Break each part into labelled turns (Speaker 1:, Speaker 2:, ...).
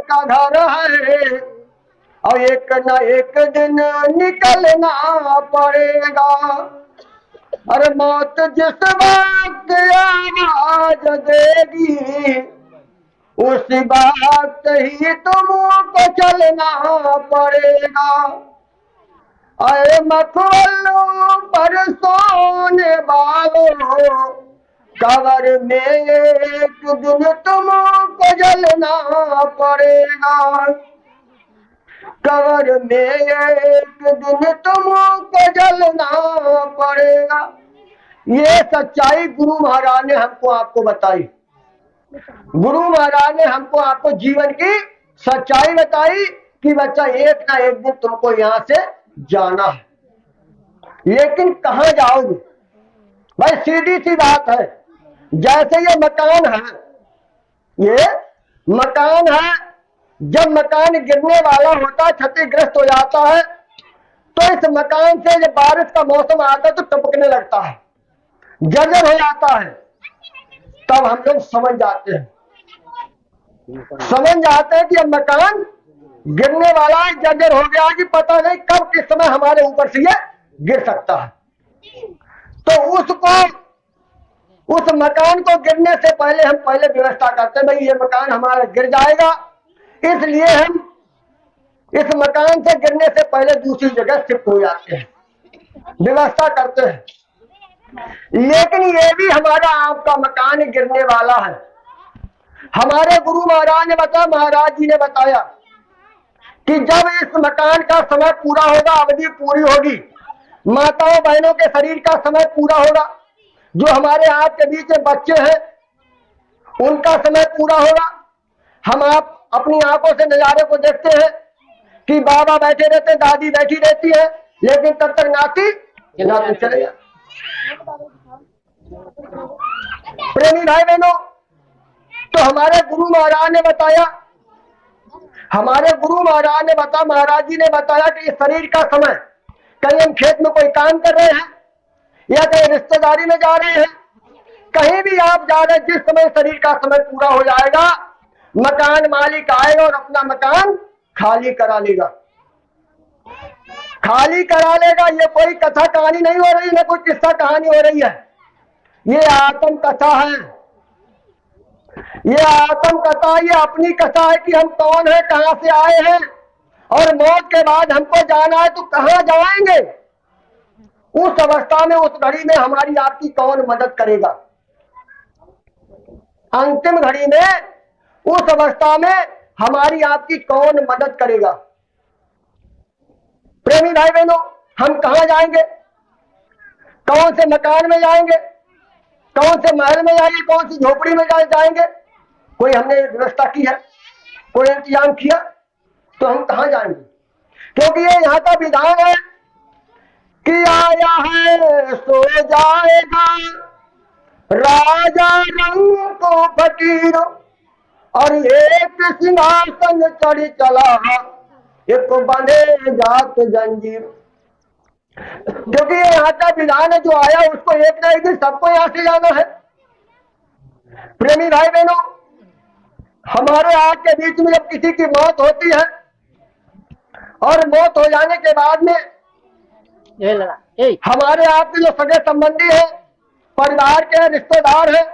Speaker 1: का घर है और एक न एक दिन निकलना पड़ेगा। अरे मौत जिस वक्त आवाज देगी उसी वक्त ही तुमको चलना पड़ेगा। अरे मखमलों पर सोने वालों कबर में एक दिन तुमको जलना पड़ेगा। कबर में एक दिन तुमको जलना पड़ेगा। ये सच्चाई गुरु महाराज ने हमको आपको बताई। गुरु महाराज ने हमको आपको जीवन की सच्चाई बताई कि बच्चा एक ना एक दिन तुमको यहां से जाना है, लेकिन कहां जाओगे? भाई सीधी सी बात है, जैसे ये मकान है, ये मकान है, जब मकान गिरने वाला होता है, क्षतिग्रस्त हो जाता है, तो इस मकान से जब बारिश का मौसम आता है तो टपकने लगता है, जर्जर हो जाता है। तब हम लोग समझ जाते हैं कि अब मकान गिरने वाला है, जर्जर हो गया कि पता नहीं कब किस समय हमारे ऊपर से ये गिर सकता है। तो उस मकान को गिरने से पहले हम पहले व्यवस्था करते हैं, भाई ये मकान हमारा गिर जाएगा, इसलिए हम इस मकान से गिरने से पहले दूसरी जगह शिफ्ट हो जाते हैं, व्यवस्था करते हैं। लेकिन ये भी हमारा आपका मकान गिरने वाला है। हमारे गुरु महाराज ने बताया, महाराज जी ने बताया कि जब इस मकान का समय पूरा होगा, अवधि पूरी होगी, माताओं बहनों के शरीर का समय पूरा होगा, जो हमारे आपके बीच में बच्चे हैं उनका समय पूरा होगा। हम आप अपनी आंखों से नजारे को देखते हैं कि बाबा बैठे रहते हैं, दादी बैठी रहती है, लेकिन तब तक नाती चले जाते। प्रेमी भाई बहनों, तो हमारे गुरु महाराज ने बताया, महाराज जी ने बताया कि इस शरीर का समय, कहीं हम खेत में कोई काम कर रहे हैं या कहीं रिश्तेदारी में जा रहे हैं, कहीं भी आप जा रहे हैं, जिस समय शरीर का समय पूरा हो जाएगा, मकान मालिक आएगा और अपना मकान खाली करा लेगा। ये कोई कथा कहानी नहीं हो रही, ना कोई किस्सा कहानी हो रही है, ये आत्म कथा है। ये अपनी कथा है कि हम कौन है, कहां से आए हैं और मौत के बाद हमको जाना है तो कहां जाएंगे। उस अवस्था में, उस घड़ी में हमारी आपकी कौन मदद करेगा? अंतिम घड़ी में, उस अवस्था में हमारी आपकी कौन मदद करेगा? प्रेमी भाई बहनों, हम कहां जाएंगे? कौन से मकान में जाएंगे? कौन से महल में जाएंगे? कौन सी झोपड़ी में जाएंगे? कोई हमने व्यवस्था की है, कोई इंतजाम किया? तो हम कहां जाएंगे? क्योंकि ये यहाँ का विधान है कि आया है सो जाएगा राजा रंग को फकीर, और एक सिंहासन चढ़ चला एक बने जात जंजीर। क्योंकि ये यहाँ का विधान है, जो आया उसको एक ना एक दिन सबको यहां से जाना है। प्रेमी भाई बहनों, हमारे आज के बीच में जब किसी की मौत होती है और मौत हो जाने के बाद में हमारे आपके जो सगे संबंधी हैं, परिवार के रिश्तेदार हैं,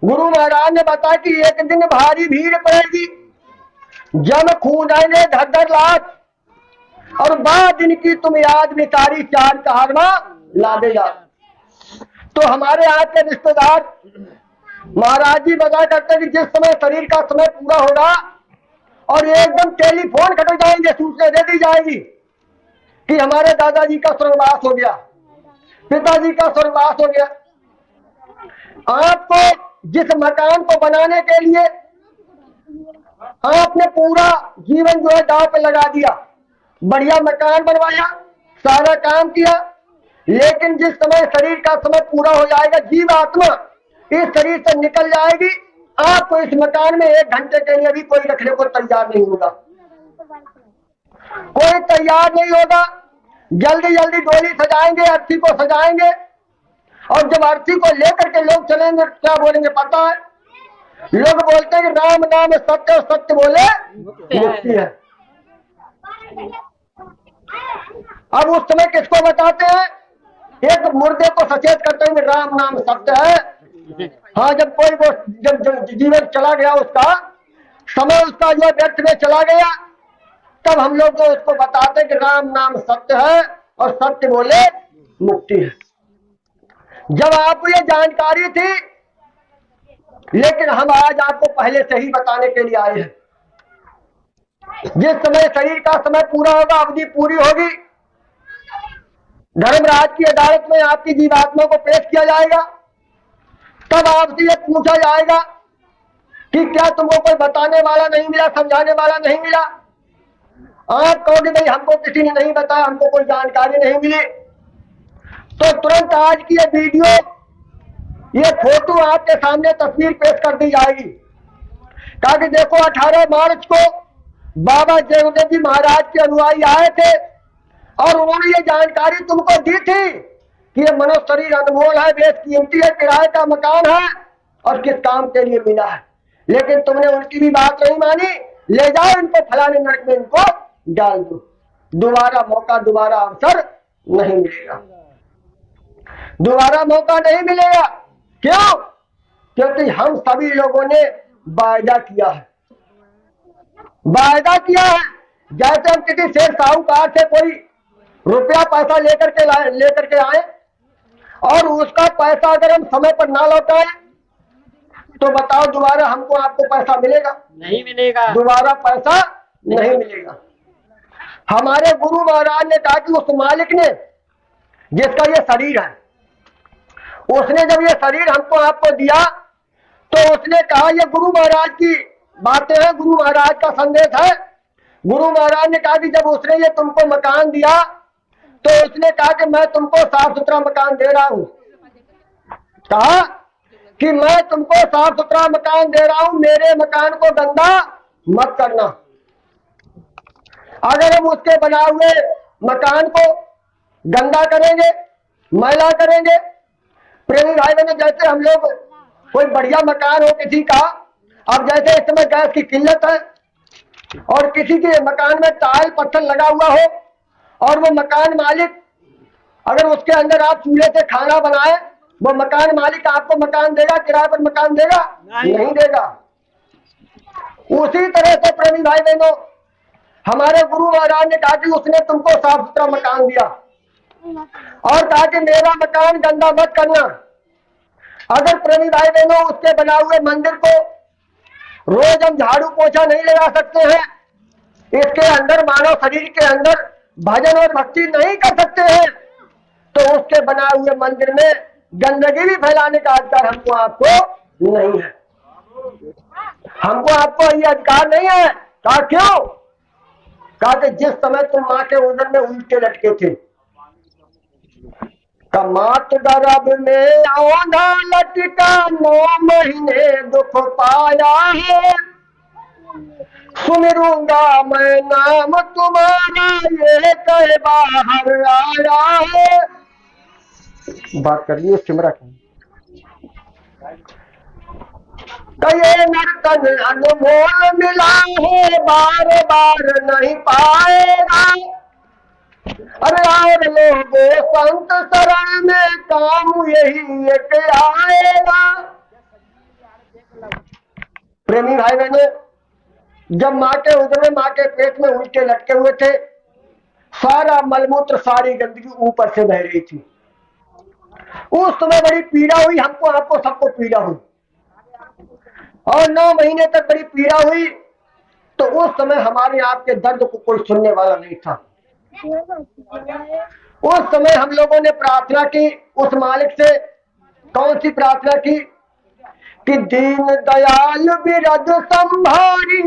Speaker 1: गुरु महाराज ने बताया कि एक दिन भारी भीड़ पड़ेगी, जम खून आएंगे धर लाख, और 12 दिन की तुम याद नितारी चार कहारमा ला देगा। तो हमारे आज के रिश्तेदार महाराज जी बताया करते हैं कि जिस समय शरीर का समय पूरा होगा और एकदम टेलीफोन खट जाएंगे, सूचना दे दी जाएगी कि हमारे दादाजी का स्वर्गवास हो गया, पिताजी का स्वर्गवास हो गया। आपको जिस मकान को बनाने के लिए आपने पूरा जीवन जो है दांव पे लगा दिया, बढ़िया मकान बनवाया, सारा काम किया, लेकिन जिस समय शरीर का समय पूरा हो जाएगा, जीव आत्मा इस शरीर से निकल जाएगी, आपको इस मकान में 1 घंटे के लिए भी कोई रखने को तैयार नहीं होगा, कोई तैयार नहीं होगा। जल्दी जल्दी डोली सजाएंगे, अर्थी को सजाएंगे, और जब अर्थी को लेकर के लोग चलेंगे क्या बोलेंगे पता है? लोग बोलते हैं कि राम नाम सत्य और सत्य बोले मुक्ति है। अब उस समय किसको बताते हैं? एक मुर्दे को सचेत करते हैं राम नाम सत्य है। हाँ, जब कोई वो जब जीवन चला गया, उसका समय उसका जो व्यर्थ में चला गया, तब हम लोग तो उसको बताते हैं कि राम नाम सत्य है और सत्य बोले मुक्ति है। जब आपको ये जानकारी थी, लेकिन हम आज आपको पहले से ही बताने के लिए आए हैं। जिस समय शरीर का समय पूरा होगा, अवधि पूरी होगी, धर्मराज की अदालत में आपकी जीवात्मा को पेश किया जाएगा। तब आपसे ये पूछा जाएगा कि क्या तुमको कोई बताने वाला नहीं मिला, समझाने वाला नहीं मिला? आप कहोगे भाई हमको किसी ने नहीं बताया, हमको कोई जानकारी नहीं मिली। तो तुरंत आज की ये वीडियो, ये फोटो आपके सामने तस्वीर पेश कर दी जाएगी। ताकि देखो, 18 मार्च को बाबा जयदेव जी महाराज के अनुयायी आए थे और उन्होंने ये जानकारी तुमको दी थी कि ये मनुष्य शरीर अनमोल है, बेहद कीमती है, किराए का मकान है और किस काम के लिए मिला है। लेकिन तुमने उनकी भी बात नहीं मानी। ले जाओ इनको फलाने नरक में, इनको डाल दो। दोबारा मौका, दोबारा अवसर नहीं मिलेगा, दोबारा मौका नहीं मिलेगा। क्यों? क्योंकि हम सभी लोगों ने वायदा किया है, वायदा किया है। जैसे हम किसी शेर साहूकार से कोई रुपया पैसा लेकर के आए और उसका पैसा अगर हम समय पर ना लौटाए, तो बताओ दोबारा हमको आपको पैसा मिलेगा? नहीं मिलेगा, दोबारा पैसा नहीं मिलेगा। हमारे गुरु महाराज ने कहा कि उस मालिक ने, जिसका ये शरीर है, उसने जब ये शरीर हमको आपको दिया, तो उसने कहा, ये गुरु महाराज की बातें हैं, गुरु महाराज का संदेश है। गुरु महाराज ने कहा कि जब उसने ये तुमको मकान दिया, तो उसने कहा कि मैं तुमको साफ सुथरा मकान दे रहा हूं। कहा कि मैं तुमको साफ सुथरा मकान दे रहा हूं, मेरे मकान को गंदा मत करना। अगर हम उसके बनाए हुए मकान को गंदा करेंगे, मैला करेंगे, प्रेमी भाई बहनों, जैसे हम लोग कोई बढ़िया मकान हो किसी का, अब जैसे इस समय गैस की किल्लत है और किसी के मकान में टाइल पत्थर लगा हुआ हो, और वो मकान मालिक अगर उसके अंदर आप चूल्हे से खाना बनाए, वो मकान मालिक आपको मकान देगा, किराए पर मकान देगा? नहीं देगा। उसी तरह से प्रेमी भाई बहनों, हमारे गुरु महाराज ने कहा कि उसने तुमको साफ सुथरा मकान दिया और कहा कि मेरा मकान गंदा मत करना। अगर प्रेमी भाई बहनों, उसके बना हुए मंदिर को रोज हम झाड़ू पोछा नहीं लगा सकते हैं, इसके अंदर मानव शरीर के अंदर भजन और भक्ति नहीं कर सकते हैं, तो उसके बनाए हुए मंदिर में गंदगी भी फैलाने का अधिकार हमको आपको नहीं है। हमको आपको ये अधिकार नहीं है। कहा क्यों? कहा कि जिस समय तुम मां के उदर में उल्टे लटके थे, मात गर्भ में औंधा लटका 9 महीने दुख पाया है, सुमिरूंगा मैं नाम तुम्हारा, ये कह बाहर आया है। बात करिए सिमरा की। कहे नर्तन अनमोल मिला है, बार बार नहीं पाएगा। अरे और लोगों संत शरण में काम यही एक आएगा। प्रेमी भाई बहनों, जब माँ के उदर में, माँ के पेट में उल्टे लटके हुए थे, सारा मलमूत्र, सारी गंदगी ऊपर से बह रही थी। उस समय बड़ी पीड़ा हुई हमको, आपको सबको पीड़ा हुई, और 9 महीने तक बड़ी पीड़ा हुई। तो उस समय हमारे आपके दर्द को कोई सुनने वाला नहीं था। उस समय हम लोगों ने प्रार्थना की उस मालिक से। कौन सी प्रार्थना की? कि दीन दयाल बिरद संभारी,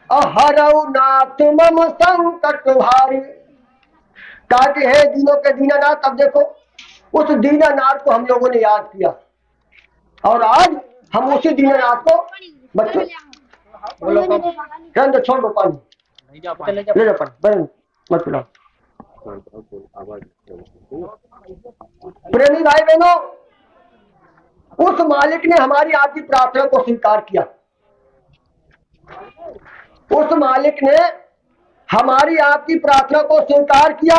Speaker 1: हरऊ नाथ मम संकट भारी। कहा कि हे दीनों के दीनानाथ। अब देखो, उस दीनानाथ को हम लोगों ने याद किया, और आज हम उसी दीनानाथ को, बच्चों छोड़ दो पानी, ले जाओ पानी, मत पिलाओ। प्रेमी भाई बहनों, उस मालिक ने हमारी आपकी प्रार्थना को स्वीकार किया। उस मालिक ने हमारी आपकी प्रार्थना को स्वीकार किया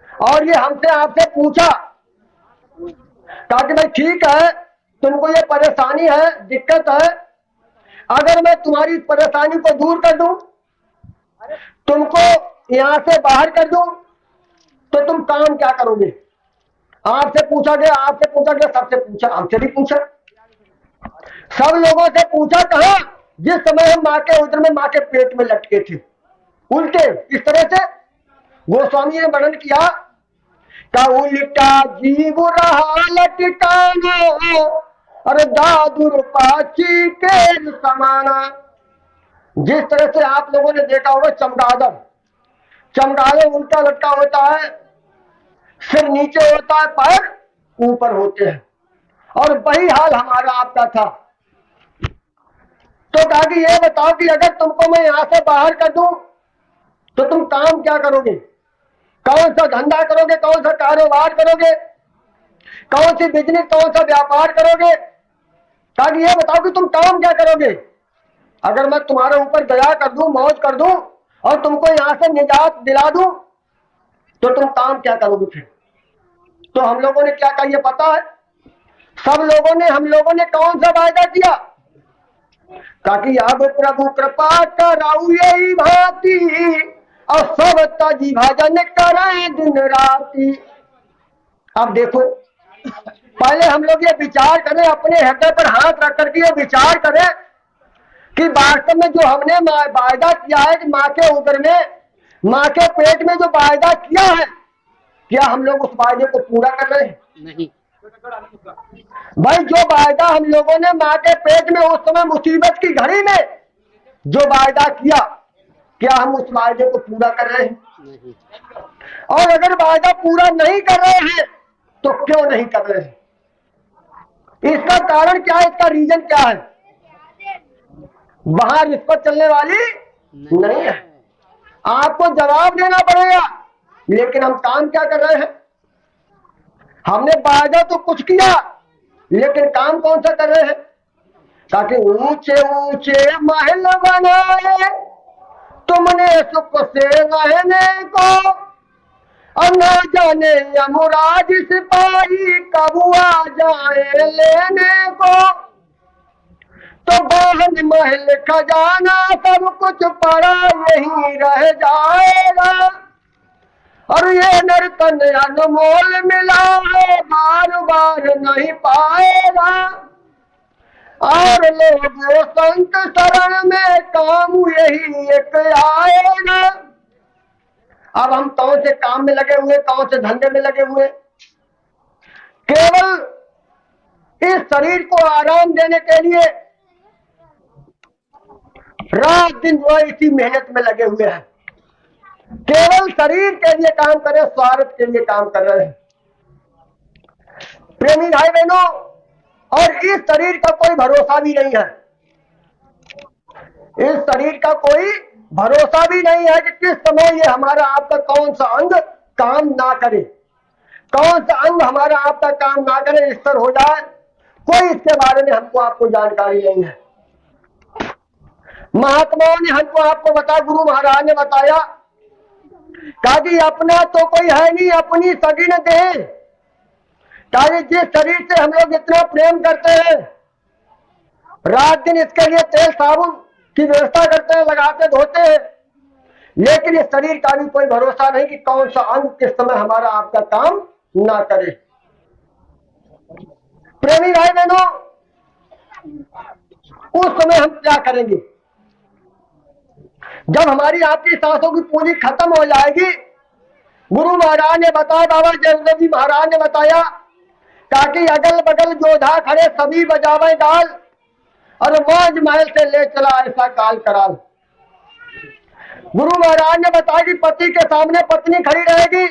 Speaker 1: और ये हमसे आपसे पूछा, कहा कि भाई ठीक है, तुमको ये परेशानी है, दिक्कत है, अगर मैं तुम्हारी परेशानी को दूर कर दूं, तुमको यहां से बाहर कर दूं, तो तुम काम क्या करोगे? आपसे पूछा गया, आपसे पूछा गया, सबसे पूछा, हमसे भी पूछा, सब लोगों से पूछा। कहा? जिस समय हम माँ के उदर में, माँ के पेट में लटके थे, उल्टे इस तरह से गोस्वामी ने वर्णन किया का उल्टा जीव रहा लटकाना और दादुर पाची के समाना। जिस तरह से आप लोगों ने देखा होगा चमगादड़, चमगादड़ उल्टा लटका होता है, सिर नीचे होता है, पैर ऊपर होते हैं, और वही हाल हमारा आपका था। तो कहा कि ये बताओ कि अगर तुमको मैं यहां से बाहर कर दूं तो तुम काम क्या करोगे? कौन सा धंधा करोगे? कौन सा कारोबार करोगे? कौन सी बिजनेस, कौन सा व्यापार करोगे? कहा कि ये बताओ कि तुम काम क्या करोगे? अगर मैं तुम्हारे ऊपर दया कर दूं, मौज कर दूं और तुमको यहां से निजात दिला दूं, तो तुम काम क्या करोगे फिर? तो हम लोगों ने क्या कहा ये पता है? सब लोगों ने, हम लोगों ने कौन सा वायदा किया? ताकि अब प्रभु कृपा कराऊ यही भांति और सब तजी भजन करें दिन राति। अब देखो, पहले हम लोग ये विचार करें, अपने हृदय पर हाथ रख करके ये विचार करें कि वास्तव में जो हमने वायदा किया है कि माँ के उदर में, माँ के पेट में जो वायदा किया है, क्या हम लोग उस वायदे को पूरा कर रहे हैं? नहीं भाई, जो वायदा हम लोगों ने माँ के पेट में उस समय मुसीबत की घड़ी में जो वायदा किया, क्या हम उस वायदे को पूरा कर रहे हैं? नहीं। और अगर वायदा पूरा नहीं कर रहे हैं तो क्यों नहीं कर रहे हैं? इसका कारण क्या है? इसका रीजन क्या है? बाहर इस पर चलने वाली नहीं है, आपको जवाब देना पड़ेगा। लेकिन हम काम क्या कर रहे हैं? हमने वायदा तो कुछ किया, लेकिन काम कौन सा कर रहे हैं? ताकि ऊंचे ऊंचे महल बनाए तुमने सुख से रहने को, और न जाने यमराज सिपाही कब आ जाए लेने को। तो वाहन महल खजाना सब कुछ पड़ा यही रह जाएगा, और ये नर्तन अनमोल मिला है बार बार नहीं पाएगा। और लोगों संत शरण में काम यही एक आएगा। अब हम कौन से काम में लगे हुए, कौन से धंधे में लगे हुए? केवल इस शरीर को आराम देने के लिए रात दिन जो है इसी मेहनत में लगे हुए हैं। केवल शरीर के लिए काम कर रहे, स्वार्थ के लिए काम कर रहे हैं। प्रेमी भाई बहनों, और इस शरीर का कोई भरोसा भी नहीं है। इस शरीर का कोई भरोसा भी नहीं है कि किस समय ये हमारा आपका कौन सा अंग काम ना करे, कौन सा अंग हमारा आपका काम ना करे, इस तरह हो जाए, कोई इसके बारे में हमको आपको जानकारी नहीं है। महात्माओं ने हमको आपको बताया, गुरु महाराज ने बताया, कहा कि अपना तो कोई है नहीं, अपनी सगीन देह। कहा जिस शरीर से हम लोग इतना प्रेम करते हैं, रात दिन इसके लिए तेल साबुन की व्यवस्था करते हैं, लगाते धोते हैं, लेकिन इस शरीर का भी कोई भरोसा नहीं कि कौन सा अंग किस समय हमारा आपका काम ना करे। प्रेमी भाई बहनों, उस समय हम क्या करेंगे? जब हमारी आपकी सांसों की पूंजी खत्म हो जाएगी। गुरु महाराज ने बताया, बाबा जयदेव जी महाराज ने बताया, ताकि अगल बगल जोधा खड़े सभी बजावे डाल, और मौज महल से ले चला ऐसा काल कराल। गुरु महाराज ने बताया कि पति के सामने पत्नी खड़ी रहेगी,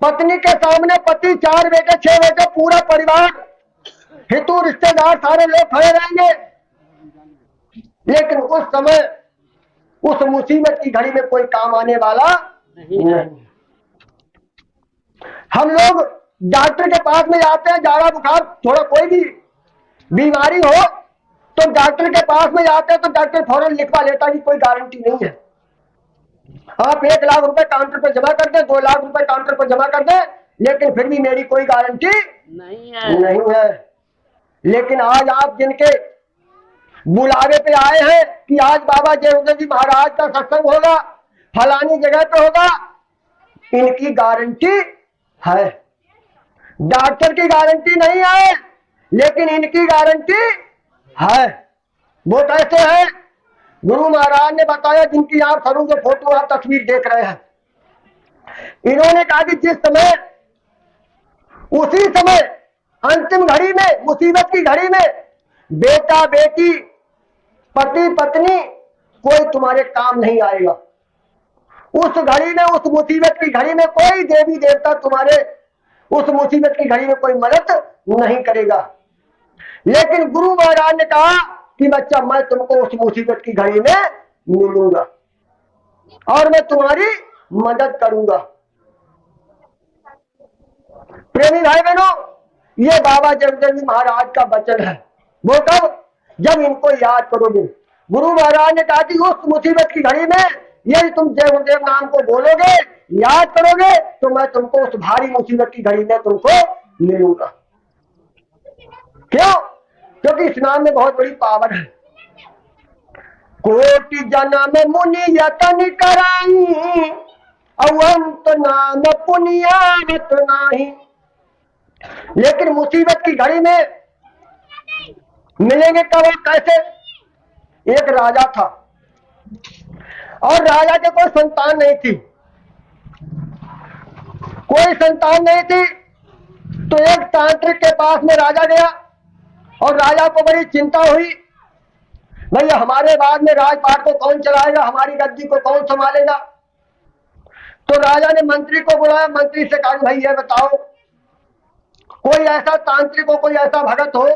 Speaker 1: पत्नी के सामने पति, 4 बेटे 6 बेटे, पूरा परिवार, हितू रिश्तेदार सारे लोग खड़े रहेंगे। लेकिन उस समय, उस मुसीबत की घड़ी में कोई काम आने वाला नहीं। हम लोग डॉक्टर के पास में जाते हैं, जाड़ा बुखार थोड़ा कोई भी बीमारी हो तो डॉक्टर के पास में जाते हैं तो डॉक्टर फौरन लिखवा लेता है कि कोई गारंटी नहीं है। आप 1 लाख रुपए काउंटर पर जमा कर दें, 2 लाख रुपए काउंटर पर जमा कर दें, लेकिन फिर भी मेरी कोई गारंटी नहीं है। लेकिन आज आप जिनके बुलावे पे आए हैं कि आज बाबा जयवंत जी महाराज का सत्संग होगा, फलानी जगह पे होगा, इनकी गारंटी है। डॉक्टर की गारंटी नहीं है, लेकिन इनकी गारंटी है। वो कैसे है? गुरु महाराज ने बताया, जिनकी आप सरू जो फोटो आप तस्वीर देख रहे हैं, इन्होंने कहा कि जिस समय उसी समय अंतिम घड़ी में, मुसीबत की घड़ी में, बेटा बेटी पति पत्नी कोई तुम्हारे काम नहीं आएगा। उस घड़ी में, उस मुसीबत की घड़ी में कोई देवी देवता तुम्हारे उस मुसीबत की घड़ी में कोई मदद नहीं करेगा। लेकिन गुरु महाराज ने कहा कि बच्चा, मैं तुमको उस मुसीबत की घड़ी में मिलूंगा और मैं तुम्हारी मदद करूंगा। प्रेमी भाई बहनों, ये बाबा जगदेव जी महाराज का वचन है। वो कब? जब इनको याद करोगे। गुरु महाराज ने कहा कि उस मुसीबत की घड़ी में यदि तुम जय गुरुदेव नाम को बोलोगे, याद करोगे, तो मैं तुमको उस भारी मुसीबत की घड़ी में तुमको मिलूंगा। क्यों? क्योंकि इस नाम में बहुत बड़ी पावर है। कोटि जन्म मुनि यतन कराई, अवंत नाम पुनियावत नाही। लेकिन मुसीबत की घड़ी में मिलेंगे कब और कैसे? एक राजा था और राजा के कोई संतान नहीं थी, कोई संतान नहीं थी। तो एक तांत्रिक के पास में राजा गया और राजा को बड़ी चिंता हुई, भैया हमारे बाद में राजपाट को कौन चलाएगा, हमारी गद्दी को कौन संभालेगा। तो राजा ने मंत्री को बुलाया, मंत्री से कहा, भाई ये बताओ, कोई ऐसा तांत्रिक हो, कोई ऐसा भगत हो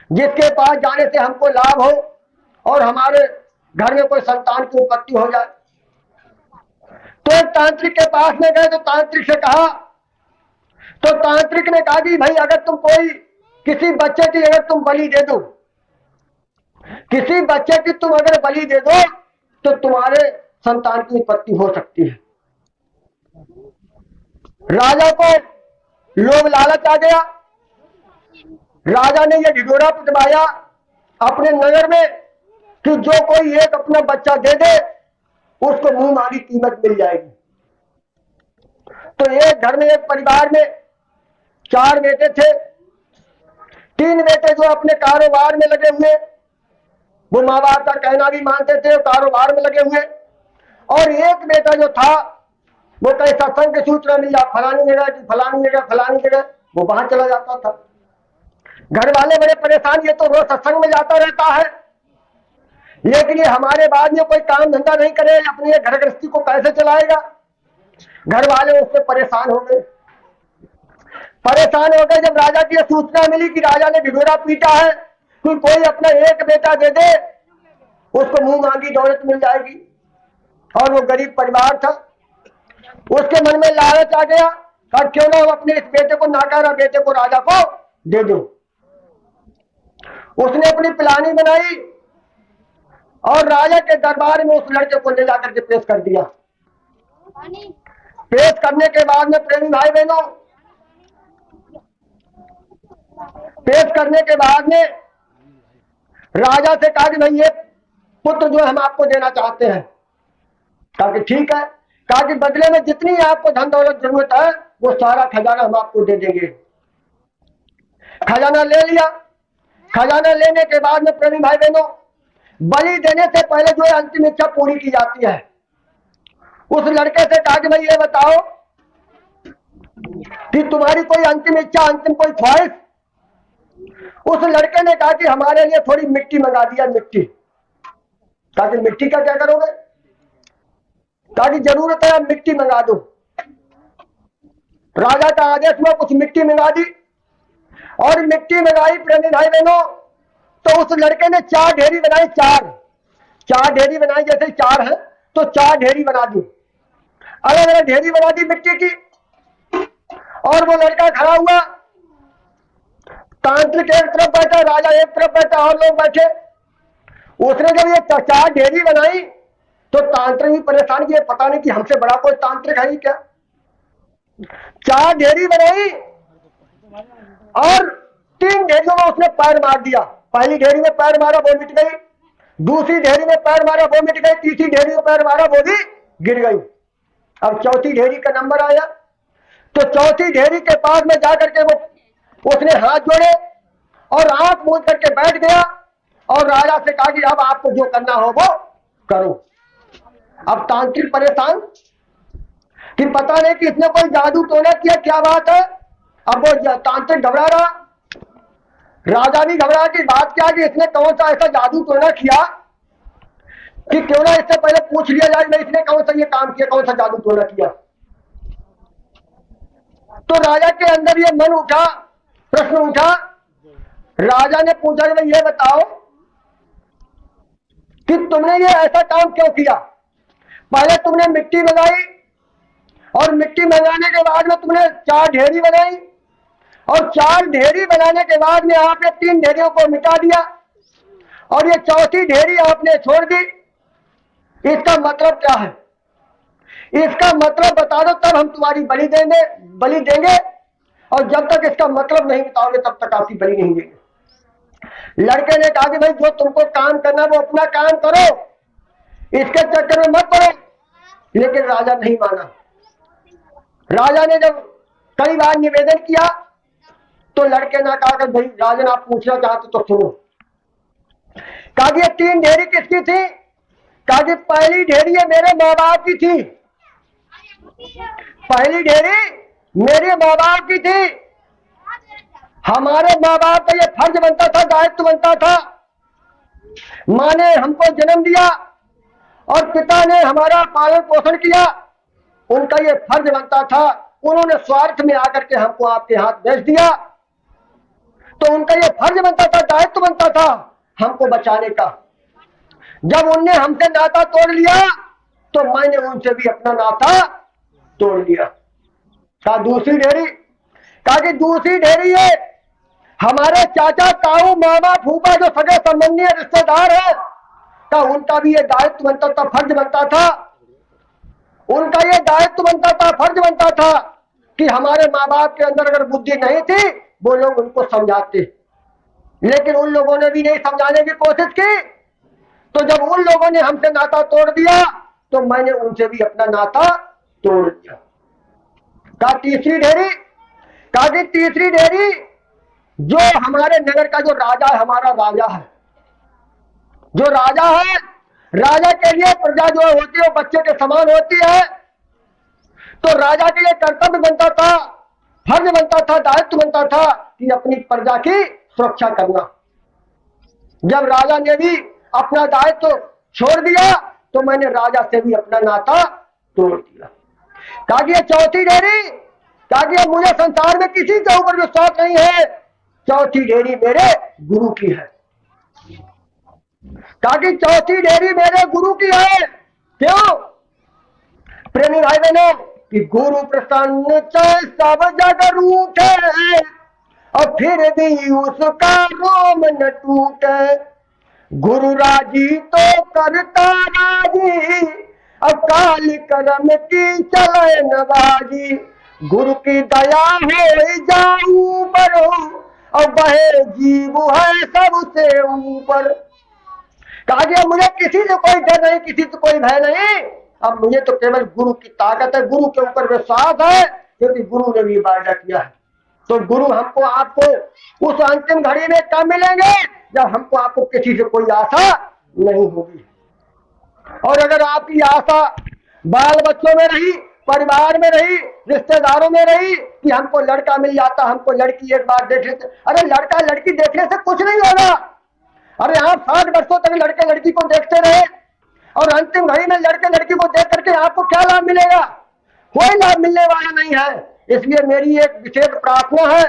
Speaker 1: जिसके पास जाने से हमको लाभ हो और हमारे घर में कोई संतान की उत्पत्ति हो जाए। तो एक तांत्रिक के पास में गए तो तांत्रिक से कहा, तो तांत्रिक ने कहा कि भाई अगर तुम कोई किसी बच्चे की अगर तुम बलि दे दो, किसी बच्चे की तुम अगर बलि दे दो तो तुम्हारे संतान की उत्पत्ति हो सकती है। राजा को लोभ लालच आ गया। राजा ने यह ढिढोरा पिटवाया अपने नगर में कि जो कोई एक अपना बच्चा दे दे उसको मुंह मांगी कीमत मिल जाएगी। तो एक घर में, एक परिवार में 4 बेटे थे। 3 बेटे जो अपने कारोबार में लगे हुए, वो माँ बाप का कहना भी मानते थे, कारोबार में लगे हुए। और एक बेटा जो था वो कहीं सत्संग की सूचना मिल जा, फलानी जगह की, फलानी जगह, फलानी जगह, वो वहां चला जाता था। घर वाले बड़े परेशान, ये तो रोज सत्संग में जाता रहता है, लेकिन ये हमारे बाद में कोई काम धंधा नहीं करे, अपनी घर गृहस्थी को कैसे चलाएगा। घर वाले उससे परेशान हो गए। परेशान हो गए जब राजा की सूचना मिली कि राजा ने ढिढोरा पीटा है, कि कोई अपना एक बेटा दे दे उसको मुंह मांगी दौलत मिल जाएगी। और वो गरीब परिवार था, उसके मन में लालच आ गया, और क्यों ना अपने इस बेटे को, नाकारा बेटे को राजा को दे दो। उसने अपनी प्लानिंग बनाई और राजा के दरबार में उस लड़के को ले जाकर के पेश कर दिया। पेश करने के बाद में प्रेमी भाई बहनों, पेश करने के बाद में राजा से कहा कि भाई ये पुत्र जो हम आपको देना चाहते हैं। कहा कि ठीक है। कहा कि बदले में जितनी आपको धन दौलत जरूरत है वो सारा खजाना हम आपको दे देंगे। खजाना ले लिया। खजाना लेने के बाद में प्रेमी भाई बहनों, बलि देने से पहले जो है अंतिम इच्छा पूरी की जाती है। उस लड़के से कहा कि भाई ये बताओ कि तुम्हारी कोई अंतिम इच्छा, अंतिम कोई ख्वाहिश। उस लड़के ने कहा कि हमारे लिए थोड़ी मिट्टी मंगा दिया, मिट्टी। कहा कि मिट्टी का क्या करोगे? कहा कि जरूरत है, मिट्टी मंगा दो। राजा का आदेश हुआ, कुछ मिट्टी मंगा दी और मिट्टी मंगाई प्रेमी भाई बहनों। तो उस लड़के ने 4 ढेरी बनाई, 4 ढेरी बनाई, जैसे 4 है तो 4 ढेरी बना दी, अलग अलग ढेरी बना दी मिट्टी की। और वो लड़का खड़ा हुआ, तांत्रिक एक तरफ बैठा, राजा एक तरफ बैठा और लोग बैठे। उसने जब ये चार ढेरी बनाई तो तांत्रिक भी परेशान किए, पता नहीं कि हमसे बड़ा कोई तांत्रिक है ही क्या। चार ढेरी बनाई और 3 ढेरियों में उसने पैर मार दिया। पहली ढेरी में पैर मारा, वो मिट गई। दूसरी ढेरी में पैर मारा, वो मिट गई। तीसरी ढेरी में पैर मारा, वो भी गिर गई। अब चौथी ढेरी का नंबर आया तो चौथी ढेरी के पास में जाकर के वो उसने हाथ जोड़े और आंख मूंद करके बैठ गया और राजा से कहा कि अब आपको जो करना हो वो करो। अब तांत्रिक परेशान कि पता नहीं कि इसने कोई जादू टोना किया, क्या बात है। अब वो तांत्रिक घबरा रहा, राजा भी घबरा कि बात क्या कि इसने कौन सा ऐसा जादू टोना किया कि क्यों ना इससे पहले पूछ लिया जाए मैं इसने कौन सा ये काम किया, कौन सा जादू टोना किया। तो राजा के अंदर ये मन उठा, प्रश्न उठा। राजा ने पूछा कि भाई ये बताओ कि तुमने ये ऐसा काम क्यों किया। पहले तुमने मिट्टी मंगाई और मिट्टी मंगाने के बाद में तुमने 4 ढेरी बनाई और 4 ढेरी बनाने के बाद में आपने 3 ढेरियों को मिटा दिया और ये चौथी ढेरी आपने छोड़ दी। इसका मतलब क्या है? इसका मतलब बता दो तब हम तुम्हारी बलि देंगे और जब तक इसका मतलब नहीं बताओगे तब तक आपकी बलि नहीं देंगे। लड़के ने कहा कि भाई जो तुमको काम करना वो अपना काम करो, इसके चक्कर में मत पड़ो। लेकिन राजा नहीं माना। राजा ने जब कई बार निवेदन किया तो लड़के ने कहा कि भाई राजन आप पूछना चाहते तो सुनो। कहा कि 3 ढेरी किसकी थी? कहा कि पहली ढेरी मेरे माँ बाप की थी, पहली ढेरी मेरे माँ बाप की थी। हमारे माँ बाप का ये फर्ज बनता था, दायित्व बनता था। माँ ने हमको जन्म दिया और पिता ने हमारा पालन पोषण किया, उनका ये फर्ज बनता था। उन्होंने स्वार्थ में आकर के हमको आपके हाथ बेच दिया तो उनका ये फर्ज बनता था, दायित्व बनता था हमको बचाने का। जब उनने हमसे नाता तोड़ लिया तो मैंने उनसे भी अपना नाता तोड़ लिया। कहा दूसरी ढेरी? कहा कि दूसरी ढेरी ये हमारे चाचा ताऊ मामा फूफा जो सगे संबंधी रिश्तेदार है, का उनका भी ये दायित्व बनता था, फर्ज बनता था। उनका ये दायित्व बनता था, फर्ज बनता था कि हमारे माँ बाप के अंदर अगर बुद्धि नहीं थी वो लोग उनको समझाते, लेकिन उन लोगों ने भी नहीं समझाने की कोशिश की। तो जब उन लोगों ने हमसे नाता तोड़ दिया तो मैंने उनसे भी अपना नाता तोड़ दिया। कहा तीसरी ढेरी? कहा कि तीसरी ढेरी जो हमारे नगर का जो राजा है, हमारा राजा है, जो राजा है, राजा के लिए प्रजा जो होती है वो बच्चे के समान होती है। तो राजा के लिए कर्तव्य बनता था, फर्ज बनता था, दायित्व बनता था कि अपनी प्रजा की सुरक्षा करना। जब राजा ने भी अपना दायित्व छोड़ दिया तो मैंने राजा से भी अपना नाता तोड़ दिया। कहा कि ये चौथी ढेरी? कहा कि मुझे संसार में किसी के ऊपर विश्वास नहीं है, चौथी ढेरी मेरे गुरु की है। कहा कि चौथी ढेरी मेरे गुरु की है। क्यों? प्रेमी भाई बहनों, कि गुरु प्रसन्न चाहे सब जग रूठे और फिर भी उसका रोम न टूटे। गुरु राजी तो करता राजी, अब काल करम की चले नवाजी। गुरु की दया हो जाऊं बरो और बहे जीव है सबसे ऊपर। कहा गया मुझे किसी से कोई डर नहीं, किसी से कोई भय नहीं। अब मुझे तो केवल गुरु की ताकत है, गुरु के ऊपर विश्वास है क्योंकि गुरु ने भी वादा किया है। तो गुरु हमको आपको उस अंतिम घड़ी में कब मिलेंगे जब हमको आपको किसी से कोई आशा नहीं होगी। और अगर आपकी आशा बाल बच्चों में रही, परिवार में रही, रिश्तेदारों में रही कि हमको लड़का मिल जाता, हमको लड़की एक बार देख लेते, अरे लड़का लड़की देखने से कुछ नहीं होगा। अरे आप 60 वर्षों तक लड़के लड़की को देखते रहे और अंतिम घड़ी में लड़के लड़की को देख करके आपको क्या लाभ मिलेगा? कोई लाभ मिलने वाला नहीं है। इसलिए मेरी एक विशेष प्रार्थना है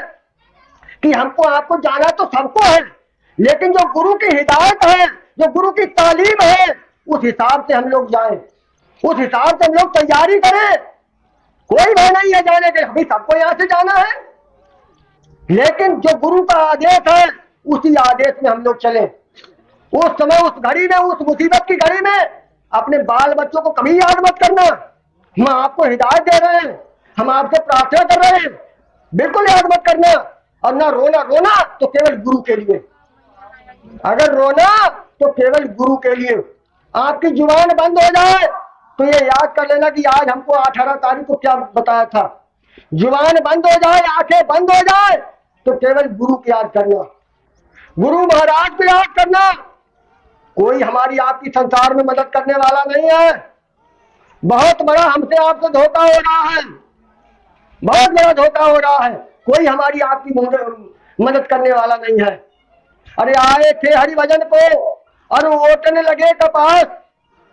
Speaker 1: कि हमको आपको जाना तो सबको है, लेकिन जो गुरु की हिदायत है, जो गुरु की तालीम है, उस हिसाब से हम लोग जाएं, उस हिसाब से हम लोग तैयारी करें। कोई भय नहीं है जाने के, अभी सबको यहाँ से जाना है, लेकिन जो गुरु का आदेश है उसी आदेश में हम लोग चले। उस समय, उस घड़ी में, उस मुसीबत की घड़ी में अपने बाल बच्चों को कभी याद मत करना। हम आपको हिदायत दे रहे हैं, हम आपसे प्रार्थना कर रहे हैं, बिल्कुल याद मत करना। और ना रोना, रोना तो केवल गुरु के लिए, अगर रोना तो केवल गुरु के लिए। आपकी जुबान बंद हो जाए तो ये याद कर लेना कि आज हमको 18 तारीख को क्या बताया था। जुबान बंद हो जाए, आंखें बंद हो जाए तो केवल गुरु की याद करना, गुरु महाराज को याद करना। कोई हमारी आपकी संसार में मदद करने वाला नहीं है। बहुत बड़ा हमसे आपको धोखा हो रहा है, बहुत बड़ा धोखा हो रहा है। कोई हमारी आपकी मदद करने वाला नहीं है। अरे आए थे हरिभजन को और ओटने लगे कपास।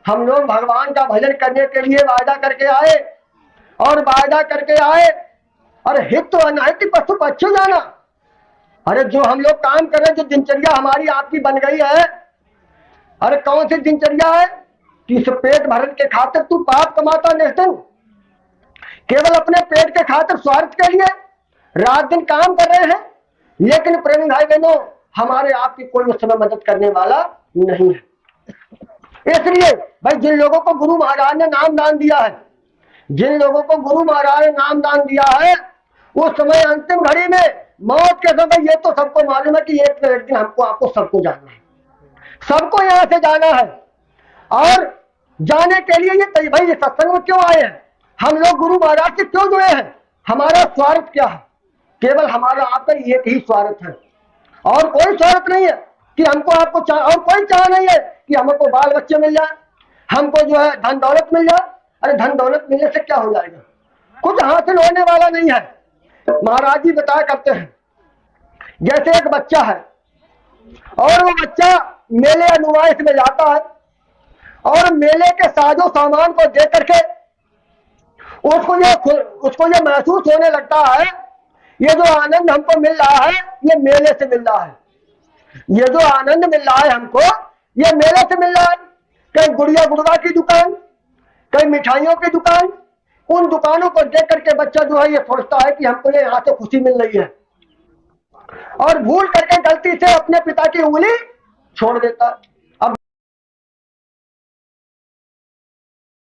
Speaker 1: हम लोग भगवान का भजन करने के लिए वायदा करके आए, और वायदा करके आए, अरे हित तो अनहित पशु पक्षी जाना। अरे जो हम लोग काम कर रहे हैं, जो दिनचर्या हमारी आपकी बन गई है, अरे कौन सी दिनचर्या है कि इस पेट भरने के खातिर तू पाप कमाता निश्चित, केवल अपने पेट के खातिर स्वार्थ के लिए रात दिन काम कर रहे हैं। लेकिन प्रेमी भाई बहनों, हमारे आपकी कोई उस समय मदद करने वाला नहीं है। इसलिए भाई, जिन लोगों को गुरु महाराज ने नाम दान दिया है, जिन लोगों को गुरु महाराज ने नाम दान दिया है, उस समय अंतिम घड़ी में, मौत के समय, ये तो सबको मालूम है कि एक न एक दिन हमको आपको सबको जाना है, सबको यहाँ से जाना है। और जाने के लिए ये भाई ये सत्संग में क्यों आए हैं, हम लोग गुरु महाराज से क्यों जुड़े हैं, हमारा स्वार्थ क्या है? केवल हमारा आपका एक ही स्वार्थ है, और कोई स्वार्थ नहीं है कि हमको आपको और कोई चाह नहीं है कि हमको बाल बच्चे मिल जाए, हमको जो है धन दौलत मिल जाए। अरे धन दौलत मिलने से क्या हो जाएगा, कुछ हासिल होने वाला नहीं है। महाराज जी बताया करते हैं, जैसे एक बच्चा है और वो बच्चा मेले अनुवास में जाता है, और मेले के साजो सामान को देख करके उसको ये महसूस होने लगता है, ये जो आनंद हमको मिल रहा है ये मेले से मिल रहा है, ये जो आनंद मिल रहा है हमको ये मेले से मिल रहा है। कहीं गुड़िया गुड़वा की दुकान, कहीं मिठाइयों की दुकान, उन दुकानों को देख करके बच्चा जो है ये सोचता है कि हमको ये यहाँ से खुशी मिल रही है, और भूल करके गलती से अपने पिता की उंगली छोड़ देता है।